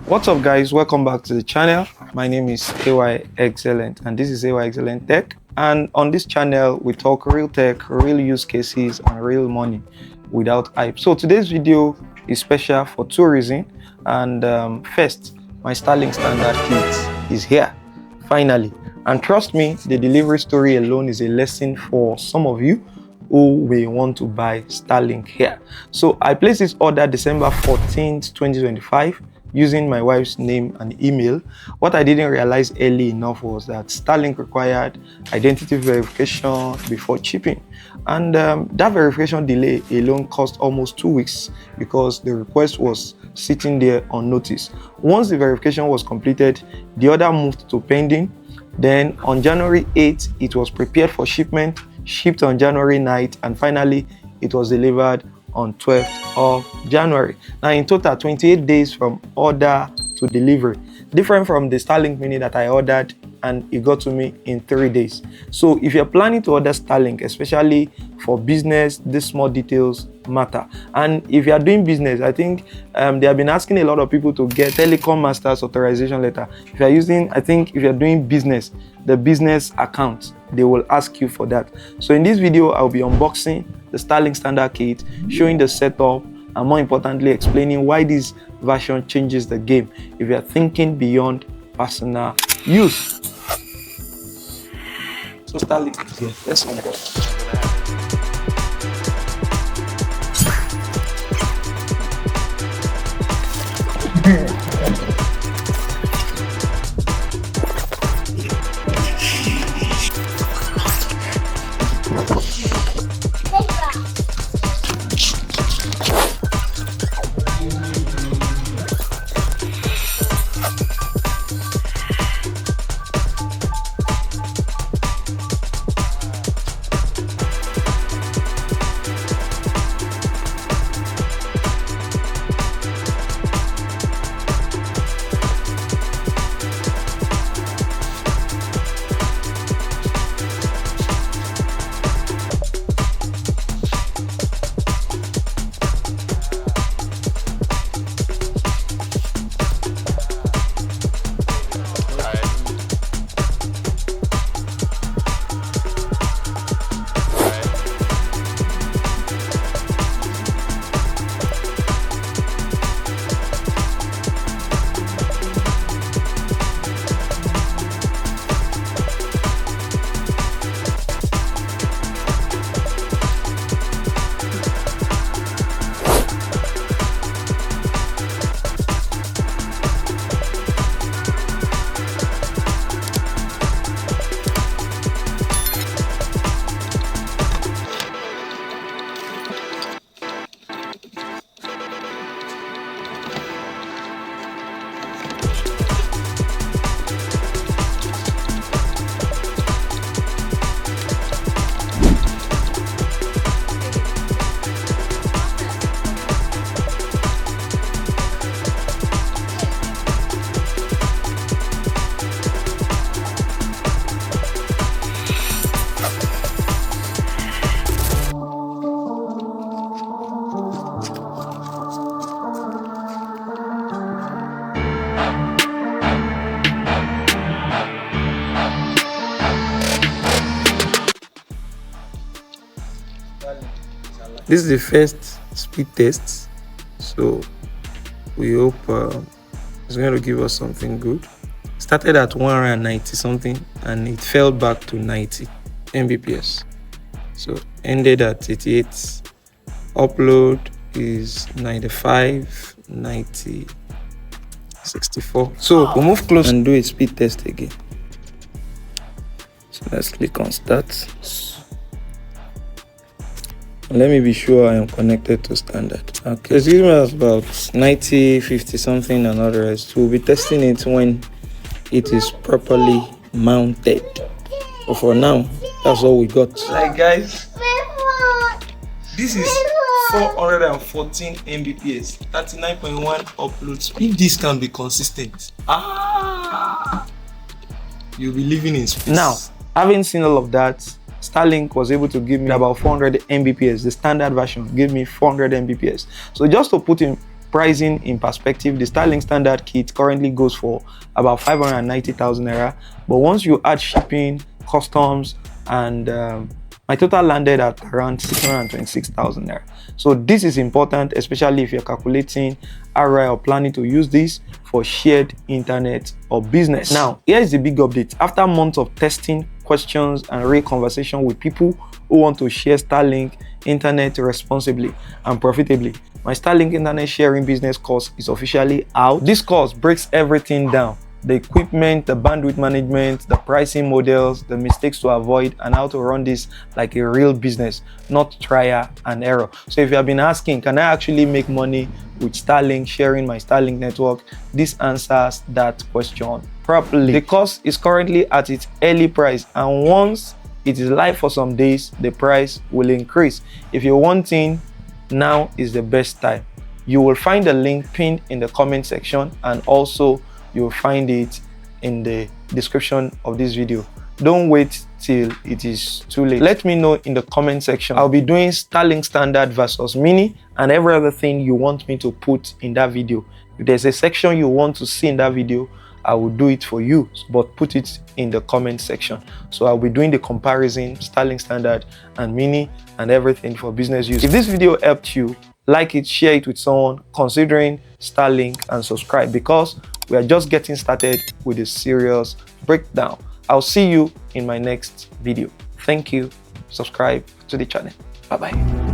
What's up guys, welcome back to the channel. My name is AY Excellent and this is AY Excellent Tech, and on this channel we talk real tech, real use cases and real money without hype. So today's video is special for two reasons, and first, my Starlink Standard kit is here finally, and trust me, the delivery story alone is a lesson for some of you who will want to buy Starlink here. So I placed this order December 14th 2025 using my wife's name and email. What I didn't realize early enough was that Starlink required identity verification before shipping, and that verification delay alone cost almost 2 weeks because the request was sitting there on notice. Once the verification was completed, the order moved to pending. Then on January 8th it was prepared for shipment, shipped on January 9th, and finally it was delivered on 12th of January. Now in total 28 days from order to delivery, different from the Starlink Mini that I ordered and it got to me in 3 days. So if you're planning to order Starlink, especially for business, these small details matter. And if you are doing business, I think they have been asking a lot of people to get telecom master's authorization letter. If you're using, I think if you're doing business, the business account, they will ask you for that. So in this video, I'll be unboxing the Starlink Standard kit, showing the setup, and more importantly, explaining why this version changes the game if you're thinking beyond personal use. So Starlink is here. Let's unbox. This is the first speed test, so we hope it's going to give us something good. Started at 190 something and it fell back to 90 Mbps, so ended at 88. Upload is 95, 90, 64. So we'll move close and do a speed test again. So let's click on start. Let me be sure I am connected to standard. Okay, it's giving us about 90, 50 something and all the rest. We'll be testing it when it is properly mounted. But for now, that's all we got. Like guys, this is 414 Mbps, 39.1 upload speed. If this can be consistent, you'll be living in space. Now, having seen all of that, Starlink was able to give me about 400 Mbps. The standard version gave me 400 Mbps. So just to put in pricing in perspective, the Starlink Standard kit currently goes for about 590,000 naira. But once you add shipping, customs, and my total landed at around 626,000 naira. So this is important, especially if you're calculating ROI or planning to use this for shared internet or business. Now, here is the big update. After months of testing, questions, and real conversation with people who want to share Starlink internet responsibly and profitably, my Starlink internet sharing business course is officially out. This course breaks everything down: the equipment, the bandwidth management, the pricing models, the mistakes to avoid, and how to run this like a real business, not trial and error. So if you have been asking, can I actually make money with Starlink, sharing my Starlink network, this answers that question properly. The course is currently at its early price, and once it is live for some days, the price will increase. If you're wanting, now is the best time. You will find the link pinned in the comment section, and also you'll find it in the description of this video. Don't wait till it is too late. Let me know in the comment section. I'll be doing Starlink Standard versus Mini and every other thing you want me to put in that video. If there's a section you want to see in that video, I will do it for you, but put it in the comment section. So I'll be doing the comparison, Starlink Standard and Mini, and everything for business use. If this video helped you, like it, share it with someone considering Starlink, and subscribe, because we are just getting started with a serious breakdown. I'll see you in my next video. Thank you. Subscribe to the channel. Bye-bye.